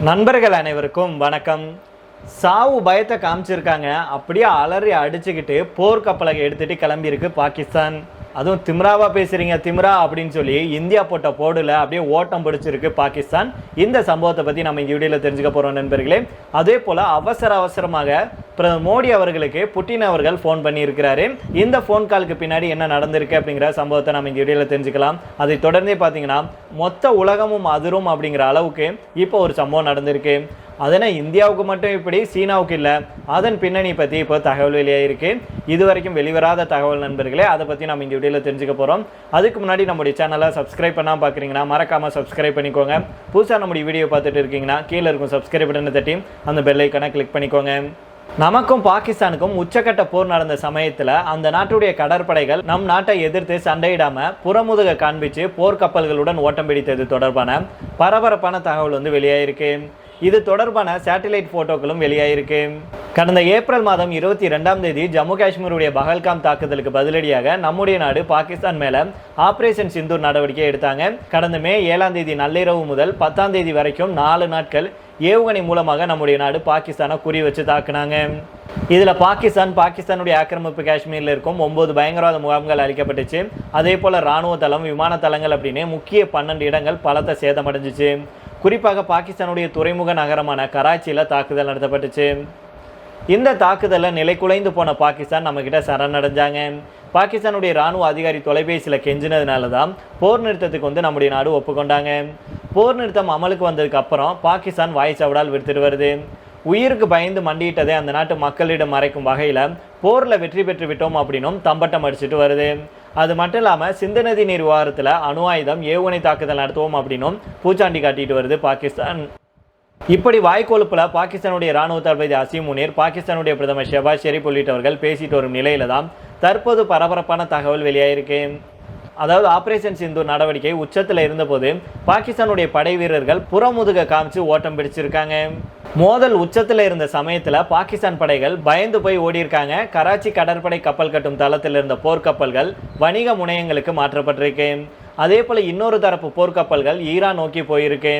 நண்பர்கள் அனைவருக்கும் வணக்கம். சாவு பயத்தை காமிச்சிருக்காங்க. அப்படியே அலறி அடிச்சுக்கிட்டு போர்க்கப்பலை எடுத்துட்டு கிளம்பியிருக்கு பாகிஸ்தான். அதுவும் திமிராவா பேசுறீங்க திமிரா அப்படின்னு சொல்லி இந்தியா போட்ட போர்டுல அப்படியே ஓட்டம் பிடிச்சிருக்கு பாகிஸ்தான். இந்த சம்பவத்தை பத்தி நம்ம இந்த வீடியோல தெரிஞ்சுக்க போறோம் நண்பர்களே. அதே போல அவசரமாக பிரதமர் மோடி அவர்களுக்கு புட்டின் அவர்கள் போன் பண்ணி இருக்கிறாரு. இந்த போன் காலுக்கு பின்னாடி என்ன நடந்திருக்கு அப்படிங்கிற சம்பவத்தை நம்ம இந்த வீடியோல தெரிஞ்சுக்கலாம். அதை தொடர்ந்தே பார்த்தீங்கன்னா மொத்த உலகமும் அதிரும் அப்படிங்கிற அளவுக்கு இப்போ ஒரு சம்பவம் நடந்திருக்கு. அதனால் இந்தியாவுக்கு மட்டும் இப்படி, சீனாவுக்கு இல்லை. அதன் பின்னணி பற்றி இப்போ தகவல் வெளியாகிருக்கு. இது வரைக்கும் வெளிவராத தகவல் நண்பர்களே. அதை பற்றி நம்ம இந்த வீடியோவில் தெரிஞ்சுக்க போகிறோம். அதுக்கு முன்னாடி நம்முடைய சேனலை சப்ஸ்கிரைப் பண்ணாமல் பார்க்குறீங்கன்னா மறக்காமல் சப்ஸ்கிரைப் பண்ணிக்கோங்க. புதுசாக நம்முடைய வீடியோ பார்த்துட்டு இருக்கீங்கன்னா கீழே இருக்கும் சப்ஸ்கிரைப் பட்டனை தட்டி அந்த பெல் ஐக்கானை கிளிக் பண்ணிக்கோங்க. நமக்கும் பாகிஸ்தானுக்கும் உச்சக்கட்ட போர் நடந்த சமயத்தில் அந்த நாட்டுடைய கடற்படைகள் நம் நாட்டை எதிர்த்து சண்டையிடாமல் புறமுதுக காண்பிச்சு போர்க்கப்பல்களுடன் ஓட்டம் பிடித்தது தொடர்பான பரபரப்பான தகவல் வெளியாயிருக்கு. இது தொடர்பான சேட்டலைட் போட்டோக்களும் வெளியாயிருக்கு. கடந்த ஏப்ரல் மாதம் 22ஆம் தேதி ஜம்மு காஷ்மீருடைய பஹல்காம் தாக்குதலுக்கு பதிலடியாக நம்முடைய நாடு பாகிஸ்தான் மேல ஆபரேஷன் சிந்தூர் நடவடிக்கை எடுத்தாங்க. கடந்த மே 7ஆம் தேதி நள்ளிரவு முதல் 10ஆம் தேதி வரைக்கும் 4 நாட்கள் ஏவுகணை மூலமாக நம்முடைய நாடு பாகிஸ்தானை குறி வச்சு தாக்குனாங்க. இதில் பாகிஸ்தானுடைய ஆக்கிரமிப்பு காஷ்மீரில் இருக்கும் 9 பயங்கரவாத முகாம்கள் அளிக்கப்பட்டுச்சு. அதே போல் இராணுவ தளம், விமான தளங்கள் அப்படின்னு முக்கிய 12 இடங்கள் பலத்த சேதமடைஞ்சிச்சு. குறிப்பாக பாகிஸ்தானுடைய துறைமுக நகரமான கராச்சியில் தாக்குதல் நடத்தப்பட்டுச்சு. இந்த தாக்குதலில் நிலை குலைந்து போன பாகிஸ்தான் நம்மக்கிட்ட சரணடைஞ்சாங்க. பாகிஸ்தானுடைய இராணுவ அதிகாரி தொலைபேசியில் கெஞ்சினதுனால தான் போர் நிறுத்தத்துக்கு நம்முடைய நாடு ஒப்புக்கொண்டாங்க. போர் நிறுத்தம் அமலுக்கு வந்ததுக்கு அப்புறம் பாகிஸ்தான் வாய்ச்சவடால் விடுத்துட்டு வருது. உயிருக்கு பயந்து மண்டியிட்டதை அந்த நாட்டு மக்களிடம் மறைக்கும் வகையில் போரில் வெற்றி பெற்று விட்டோம் அப்படின்னும் தம்பட்டம் அடிச்சுட்டு வருது. அது மட்டும் இல்லாமல் சிந்து நதி நீர் விவகாரத்தில் அணு ஆயுதம் ஏவுகணை தாக்குதல் நடத்துவோம் அப்படின்னும் பூச்சாண்டி காட்டிட்டு வருது பாகிஸ்தான். இப்படி வாய்க்கொழுப்பில் பாகிஸ்தானுடைய இராணுவ தளபதி அசீம் முனீர், பாகிஸ்தானுடைய பிரதமர் ஷெபாஸ் ஷெரீப் உள்ளிட்டவர்கள் பேசிட்டு வரும் நிலையில தான் தற்போது பரபரப்பான தகவல் வெளியாயிருக்கு. அதாவது ஆபரேஷன் சிந்தூர் நடவடிக்கை உச்சத்தில் இருந்தபோது பாகிஸ்தானுடைய படை வீரர்கள் புறமுதுக காமிச்சு ஓட்டம் பிடிச்சிருக்காங்க. மோதல் உச்சத்தில் இருந்த சமயத்தில் பாகிஸ்தான் படைகள் பயந்து போய் ஓடியிருக்காங்க. கராச்சி கடற்படை கப்பல் கட்டும் தளத்தில் இருந்த போர்க்கப்பல்கள் வணிக முனையங்களுக்கு மாற்றப்பட்டிருக்கு. அதே போல் இன்னொரு தரப்பு போர்க்கப்பல்கள் ஈரான் நோக்கி போயிருக்கு.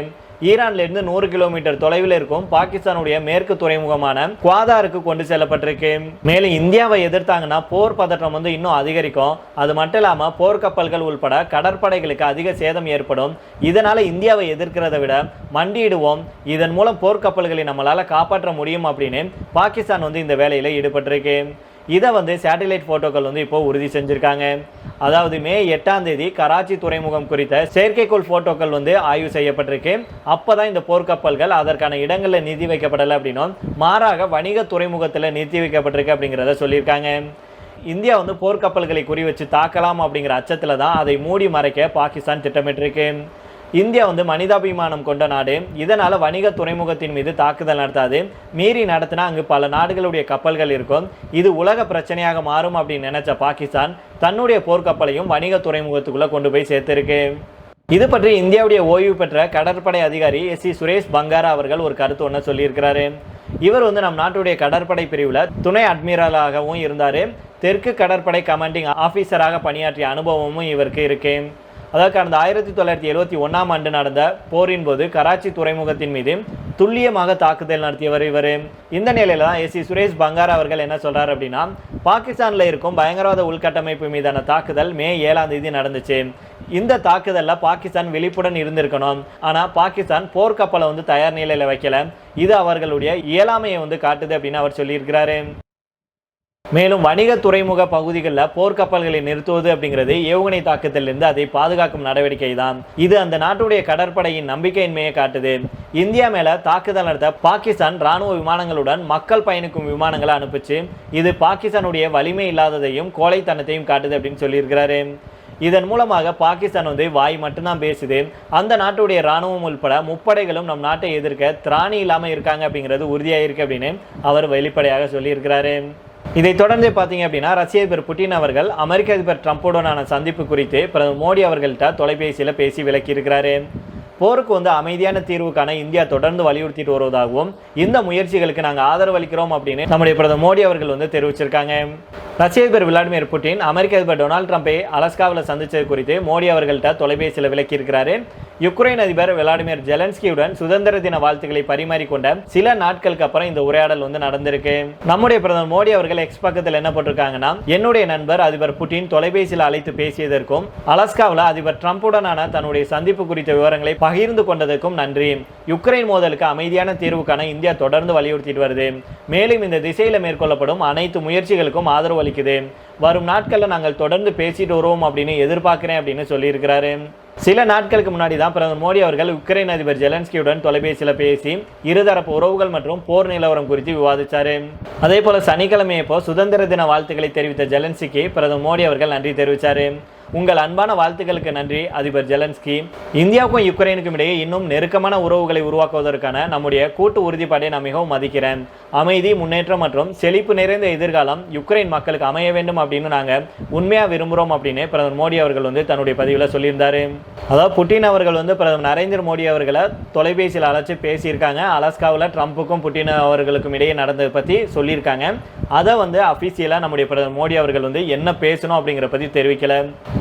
ஈரான்லேருந்து 100 கிலோமீட்டர் தொலைவில் இருக்கும் பாகிஸ்தானுடைய மேற்கு துறைமுகமான குவாதாருக்கு கொண்டு செல்லப்பட்டிருக்கு. மேலும் இந்தியாவை எதிர்த்தாங்கன்னா போர் பதற்றம் இன்னும் அதிகரிக்கும். அது மட்டும் இல்லாமல் போர்க்கப்பல்கள் உள்பட கடற்படைகளுக்கு அதிக சேதம் ஏற்படும். இதனால இந்தியாவை எதிர்க்கிறத விட மண்டியிடுவோம், இதன் மூலம் போர்க்கப்பல்களை நம்மளால காப்பாற்ற முடியும் அப்படின்னு பாகிஸ்தான் இந்த வேலையில் ஈடுபட்டிருக்கு. இதை சேட்டலைட் போட்டோக்கள் இப்போ உறுதி செஞ்சிருக்காங்க. அதாவது மே 8ஆம் தேதி கராச்சி துறைமுகம் குறித்த செயற்கைக்கோள் போட்டோக்கள் ஆய்வு செய்யப்பட்டிருக்கு. அப்போதான் இந்த போர்க்கப்பல்கள் அதற்கான இடங்களில் நிறுத்தி வைக்கப்படலை அப்படின்னும் மாறாக வணிக துறைமுகத்தில் நிறுத்தி வைக்கப்பட்டிருக்கு அப்படிங்கிறத சொல்லியிருக்காங்க. இந்தியா போர்க்கப்பல்களை குறி வச்சு தாக்கலாம் அப்படிங்கிற அச்சத்தில் தான் அதை மூடி மறைக்க பாகிஸ்தான் திட்டமிட்டிருக்கு. இந்தியா மனிதாபிமானம் கொண்ட நாடு. இதனால் வணிக துறைமுகத்தின் மீது தாக்குதல் நடத்தாது. மீறி நடத்தினா அங்கு பல நாடுகளுடைய கப்பல்கள் இருக்கும். இது உலக பிரச்சனையாக மாறும் அப்படின்னு நினைச்ச பாகிஸ்தான் தன்னுடைய போர்க்கப்பலையும் வணிக துறைமுகத்துக்குள்ளே கொண்டு போய் சேர்த்திருக்கு. இது பற்றி இந்தியாவுடைய ஓய்வு பெற்ற கடற்படை அதிகாரி SC சுரேஷ் பங்காரா அவர்கள் ஒரு கருத்து ஒன்று சொல்லியிருக்கிறாரு. இவர் நம் நாட்டுடைய கடற்படை பிரிவில் துணை அட்மிரலாகவும் இருந்தார். தெற்கு கடற்படை கமாண்டிங் ஆஃபீஸராக பணியாற்றிய அனுபவமும் இவருக்கு இருக்கு. அதாவது கடந்த 1971ஆம் ஆண்டு நடந்த போரின் போது கராச்சி துறைமுகத்தின் மீது துல்லியமாக தாக்குதல் நடத்தியவர் இவர். இந்த நிலையில தான் SC சுரேஷ் பங்காரா அவர்கள் என்ன சொல்றாரு அப்படின்னா, பாகிஸ்தானில் இருக்கும் பயங்கரவாத உள்கட்டமைப்பு மீதான தாக்குதல் மே 7ஆம் தேதி நடந்துச்சு. இந்த தாக்குதலில் பாகிஸ்தான் விழிப்புடன் இருந்திருக்கணும். ஆனால் பாகிஸ்தான் போர்க்கப்பலை தயார் நிலையில் வைக்கல. இது அவர்களுடைய இயலாமையை காட்டுது அப்படின்னு அவர் சொல்லியிருக்கிறாரு. மேலும் வணிக துறைமுக பகுதிகளில் போர்க்கப்பல்களை நிறுத்துவது அப்படிங்கிறது ஏவுகணை தாக்குதலிருந்து அதை பாதுகாக்கும் நடவடிக்கை தான். இது அந்த நாட்டுடைய கடற்படையின் நம்பிக்கையின்மையை காட்டுது. இந்தியா மேல தாக்குதல் நடத்த பாகிஸ்தான் ராணுவ விமானங்களுடன் மக்கள் பயணிக்கும் விமானங்களை அனுப்பிச்சு. இது பாகிஸ்தானுடைய வலிமை இல்லாததையும் கோழைத்தனத்தையும் காட்டுது அப்படின்னு சொல்லியிருக்கிறாரு. இதன் மூலமாக பாகிஸ்தான் வாய் மட்டும்தான் பேசுது. அந்த நாட்டுடைய இராணுவம் உள்பட முப்படைகளும் நம் நாட்டை எதிர்க்க திராணி இல்லாமல் இருக்காங்க அப்படிங்கிறது உறுதியாயிருக்கு அப்படின்னு அவர் வெளிப்படையாக சொல்லியிருக்கிறாரு. இதை தொடர்ந்து பார்த்தீங்க அப்படின்னா ரஷ்ய அதிபர் புட்டின் அவர்கள் அமெரிக்க அதிபர் ட்ரம்புடனான சந்திப்பு குறித்து பிரதமர் மோடி அவர்கள்ட்ட தொலைபேசியில் பேசி விளக்கியிருக்கிறாரு. போருக்கு அமைதியான தீர்வு காண இந்தியா தொடர்ந்து வலியுறுத்திட்டு வருவதாகவும் இந்த முயற்சிகளுக்கு நாங்கள் ஆதரவு அளிக்கிறோம் அப்படின்னு நம்முடைய பிரதமர் மோடி அவர்கள் தெரிவிச்சிருக்காங்க. ரஷ்ய அதிபர் விளாடிமிர் புட்டின் அமெரிக்க அதிபர் டொனால்டு ட்ரம்பை அலாஸ்காவில் சந்திச்சது குறித்து மோடி அவர்கள்ட்ட தொலைபேசியில் விளக்கியிருக்கிறாரு. யுக்ரைன் அதிபர் விளாடிமிர் ஜெலன்ஸ்கியுடன் சுதந்திர தின வாழ்த்துக்களை பரிமாறிக்கொண்ட சில நாட்களுக்கு அப்புறம் இந்த உரையாடல் நடந்திருக்கு. நம்முடைய பிரதமர் மோடி அவர்கள் எக்ஸ் பக்கத்தில் என்ன போட்டிருக்காங்கன்னா, என்னுடைய நண்பர் அதிபர் புட்டின் தொலைபேசியில் அழைத்து பேசியதற்கும் அலாஸ்காவில் அதிபர் டிரம்புடனான தன்னுடைய சந்திப்பு குறித்த விவரங்களை பகிர்ந்து கொண்டதற்கும் நன்றி. யுக்ரைன் மோதலுக்கு அமைதியான தீர்வுக்கான இந்தியா தொடர்ந்து வலியுறுத்திட்டு வருது. மேலும் இந்த திசையில் மேற்கொள்ளப்படும் அனைத்து முயற்சிகளுக்கும் ஆதரவு அளிக்குது. வரும் நாட்களில் நாங்கள் தொடர்ந்து பேசிட்டு வருவோம் அப்படின்னு எதிர்பார்க்கிறேன் அப்படின்னு சொல்லியிருக்கிறாரு. சில நாட்களுக்கு முன்னாடி தான் பிரதமர் மோடி அவர்கள் உக்ரைன் அதிபர் ஜெலன்ஸ்கியுடன் தொலைபேசியில் பேசி இருதரப்பு உறவுகள் மற்றும் போர் நிலவரம் குறித்து விவாதித்தார். அதே போல சனிக்கிழமையப்போ சுதந்திர தின வாழ்த்துக்களை தெரிவித்த ஜெலன்ஸ்கிக்கு பிரதமர் மோடி அவர்கள் நன்றி தெரிவித்தார். உங்கள் அன்பான வாழ்த்துக்களுக்கு நன்றி அதிபர் ஜெலன்ஸ்கி. இந்தியாவுக்கும் யுக்ரைனுக்கும் இடையே இன்னும் நெருக்கமான உறவுகளை உருவாக்குவதற்கான நம்முடைய கூட்டு உறுதிப்பாட்டை நான் மிகவும் மதிக்கிறேன். அமைதி, முன்னேற்றம் மற்றும் செழிப்பு நிறைந்த எதிர்காலம் யுக்ரைன் மக்களுக்கு அமைய வேண்டும் அப்படின்னு நாங்கள் உண்மையாக விரும்புகிறோம் அப்படின்னு பிரதமர் மோடி அவர்கள் தன்னுடைய பதிவில் சொல்லியிருந்தார். அதாவது புட்டின் அவர்கள் பிரதமர் நரேந்திர மோடி அவர்களை தொலைபேசியில் அழைச்சி பேசியிருக்காங்க. அலாஸ்காவில் ட்ரம்ப்புக்கும் புட்டின் அவர்களுக்கும் இடையே நடந்ததை பற்றி சொல்லியிருக்காங்க. அதை அஃபீஷியலாக நம்முடைய பிரதமர் மோடி அவர்கள் என்ன பேசணும் அப்படிங்கிற பற்றி தெரிவிக்கல.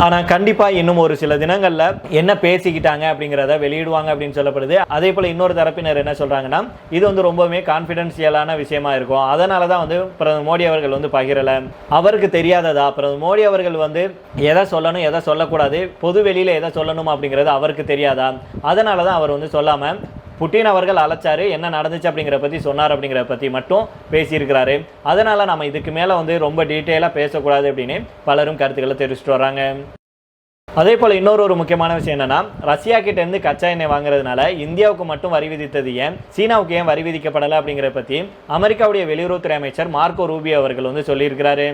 ஆனால் கண்டிப்பாக இன்னும் ஒரு சில தினங்களில் என்ன பேசிக்கிட்டாங்க அப்படிங்கிறத வெளியிடுவாங்க அப்படின்னு சொல்லப்படுது. அதே போல் இன்னொரு தரப்பினர் என்ன சொல்கிறாங்கன்னா, இது ரொம்பவுமே கான்ஃபிடென்ஷியலான விஷயமா இருக்கும். அதனால தான் பிரதமர் மோடி அவர்கள் பகிரலை. அவருக்கு தெரியாததா? பிரதமர் மோடி அவர்கள் எதை சொல்லணும் எதை சொல்லக்கூடாது, பொது வெளியில் எதை சொல்லணும் அப்படிங்கிறது அவருக்கு தெரியாதா? அதனால தான் அவர் சொல்லாமல் புட்டின் அவர்கள் அழைச்சாரு, என்ன நடந்துச்சு அப்படிங்கிற பற்றி சொன்னார் அப்படிங்கிற பற்றி மட்டும் பேசியிருக்கிறாரு. அதனால் நம்ம இதுக்கு மேலே ரொம்ப டீட்டெயிலாக பேசக்கூடாது அப்படின்னு பலரும் கருத்துக்களை தெரிவிச்சுட்டு வராங்க. அதே போல் இன்னொரு முக்கியமான விஷயம் என்னன்னா, ரஷ்யா கிட்ட இருந்து கச்சா எண்ணெய் வாங்குறதுனால இந்தியாவுக்கு மட்டும் வரி விதித்தது ஏன், சீனாவுக்கு ஏன் வரி விதிக்கப்படலை அப்படிங்கிறத பற்றி அமெரிக்காவுடைய வெளியுறவுத்துறை அமைச்சர் மார்க்கோ ரூபியோ அவர்கள் சொல்லியிருக்கிறாரு.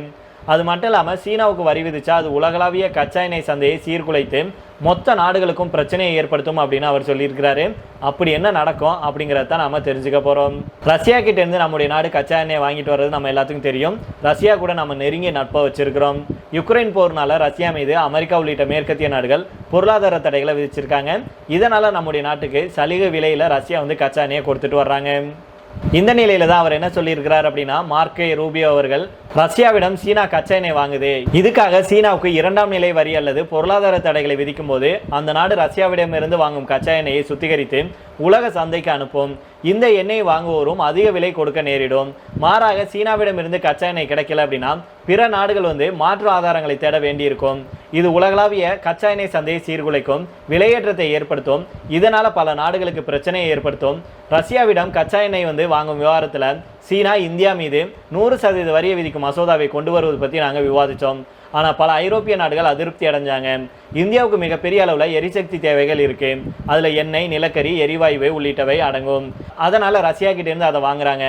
அது மட்டும் இல்லாமல் சீனாவுக்கு வரி விதிச்சா அது உலகளாவிய கச்சா எண்ணெய் சந்தையை சீர்குலைத்து மொத்த நாடுகளுக்கும் பிரச்சனையை ஏற்படுத்தும் அப்படின்னு அவர் சொல்லியிருக்கிறாரு. அப்படி என்ன நடக்கும் அப்படிங்கிறத நம்ம தெரிஞ்சுக்க போகிறோம். ரஷ்யா கிட்ட இருந்து நம்முடைய நாடு கச்சா எண்ணெய் வாங்கிட்டு வர்றது நம்ம எல்லாத்துக்கும் தெரியும். ரஷ்யா கூட நம்ம நெருங்கிய நட்பை வச்சிருக்கிறோம். யுக்ரைன் போர்னால ரஷ்யா மீது அமெரிக்கா உள்ளிட்ட மேற்கத்திய நாடுகள் பொருளாதார தடைகளை விதிச்சிருக்காங்க. இதனால நம்முடைய நாட்டுக்கு சலுகை விலையில் ரஷ்யா கச்சா எண்ணெயை கொடுத்துட்டு வர்றாங்க. இந்த நிலையில தான் அவர் என்ன சொல்லியிருக்கிறார் அப்படின்னா, மார்க்கோ ரூபியோ அவர்கள் ரஷ்யாவிடம் சீனா கச்சா எண்ணெய் வாங்குது, இதுக்காக சீனாவுக்கு 2ஆம் நிலை வரி அல்லது பொருளாதார தடைகளை விதிக்கும் போது அந்த நாடு ரஷ்யாவிடமிருந்து வாங்கும் கச்சா எண்ணெயை சுத்திகரித்து உலக சந்தைக்கு அனுப்பும். இந்த எண்ணெய் வாங்குவோரும் அதிக விலை கொடுக்க நேரிடும். மாறாக சீனாவிடமிருந்து கச்சா எண்ணெய் கிடைக்கல அப்படின்னா பிற நாடுகள் மாற்று ஆதாரங்களை தேட வேண்டியிருக்கும். இது உலகளாவிய கச்சா எண்ணெய் சந்தையை சீர்குலைக்கும், விலையேற்றத்தை ஏற்படுத்தும். இதனால பல நாடுகளுக்கு பிரச்சனையை ஏற்படுத்தும். ரஷ்யாவிடம் கச்சா எண்ணெய் வாங்கும் விவகாரத்தில் சீனா இந்தியா மீது 100% வரியை விதிக்கும் மசோதாவை கொண்டு வருவது பற்றி நாங்கள் விவாதித்தோம். ஆனால் பல ஐரோப்பிய நாடுகள் அதிருப்தி அடைஞ்சாங்க. இந்தியாவுக்கு மிகப்பெரிய அளவில் எரிசக்தி தேவைகள் இருக்கு. அதில் எண்ணெய், நிலக்கரி, எரிவாயு உள்ளிட்டவை அடங்கும். அதனால ரஷ்யா கிட்ட இருந்து அதை வாங்குறாங்க.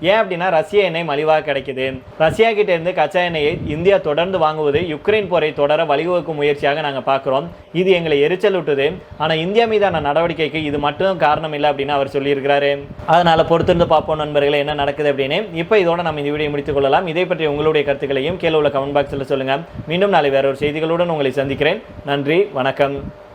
ஏன் அப்படின்னா ரஷ்ய எண்ணெய் மலிவாக கிடைக்குது. ரஷ்யா கிட்ட இருந்து கச்சா எண்ணெயை இந்தியா தொடர்ந்து வாங்குவது யுக்ரைன் போரை தொடர வழிவகுக்கும் முயற்சியாக நாங்கள் பார்க்குறோம். இது எங்களை எரிச்சல் விட்டுது. ஆனால் இந்தியா மீதான நடவடிக்கைக்கு இது மட்டும் காரணம் இல்லை அப்படின்னு அவர் சொல்லியிருக்கிறாரு. அதனால பொறுத்திருந்து பார்ப்போம் நண்பர்களே என்ன நடக்குது அப்படின்னு. இப்போ இதோட நம்ம இந்த வீடியோ முடித்துக் கொள்ளலாம். இதை பற்றி உங்களுடைய கருத்துக்களையும் கீழே உள்ள கமெண்ட் பாக்ஸில் சொல்லுங்கள். மீண்டும் நாளை வேற ஒரு செய்திகளுடன் உங்களை சந்திக்கிறேன். நன்றி, வணக்கம்.